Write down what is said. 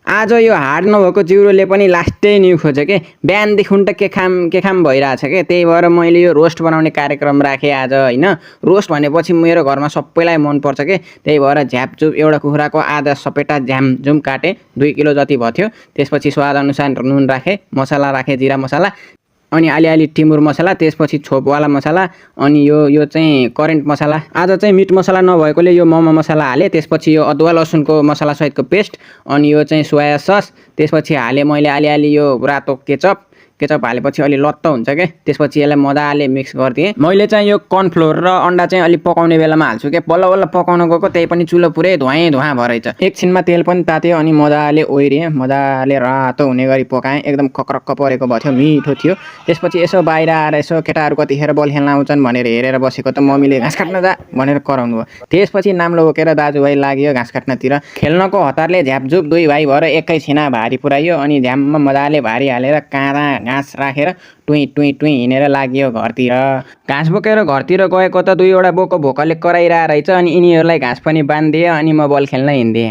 आज यो हाड नभएको जिउरोले पनि लास्टै न्यु खोज्यो के बिहानदेखि उन्ट के खाम भइरहेछ के त्यही भएर मैले यो रोस्ट बनाउने कार्यक्रम राखेँ आज होइन। रोस्ट भनेपछि मेरो घरमा सबैलाई मनपर्छ के त्यही भएर झ्यापझुप एउटा कुखुराको आधा सपेटा झ्यामझुम काटेँ 2 किलो जति भयो थियो। त्यसपछि स्वादअनुसार नुन राखेँ, मसला राखेँ, जिरा मसला, अनि अलिअलि टिमुर मसला, त्यसपछि छोपवाला मसला, अनि यो चाहिँ करेन्ट मसला। आज चाहिँ मिट मसला नभएकोले यो मोमो मसला हालेँ। त्यसपछि यो अदुवा लसुनको मसला सहितको पेस्ट, अनि यो चाहिँ सोया सस, त्यसपछि हालेँ मैले अलिअलि यो रातो केचप हालेपछि अलि लत्त हुन्छ के। त्यसपछि यसलाई मजाले मिक्स गरिदिएँ। मैले चाहिँ यो कर्नफ्लोर र अन्डा चाहिँ अलि पकाउने बेलामा हाल्छु के, बल्ल बल्ल पकाउन गएको त्यही पनि चुलो पुरै धुवा भएछ। एकछिनमा तेल पनि तात्यो अनि मजाले ओइरिएँ, मजाले रातो हुने गरी पकाएँ। एकदम खक्रक्क परेको भयो थियो, मिठो थियो। त्यसपछि यसो बाहिर आएर यसो केटाहरू कतिखेर बल खेल्न आउँछन् भनेर हेरेर बसेको त मम्मीले घाँस काट्न जा भनेर कराउनु भयो। त्यसपछि नाम्लो बोकेर दाजुभाइ लाग्यो घाँस काट्नतिर। खेल्नको हतारले झ्यापझुप 2 भाइ भएर एकै छिना भारी पुऱ्यायो अनि झ्याममा मजाले भारी हालेर काँदा घाँस राखेर टुई हिँडेर लाग्यो घरतिर। घाँस बोकेर घरतिर गएको त 2वटा बोको भोकले कराइरहेको रहेछ अनि यिनीहरूलाई घाँस पनि बाँधिदिएँ अनि म बल खेल्न हिँडिदिएँ।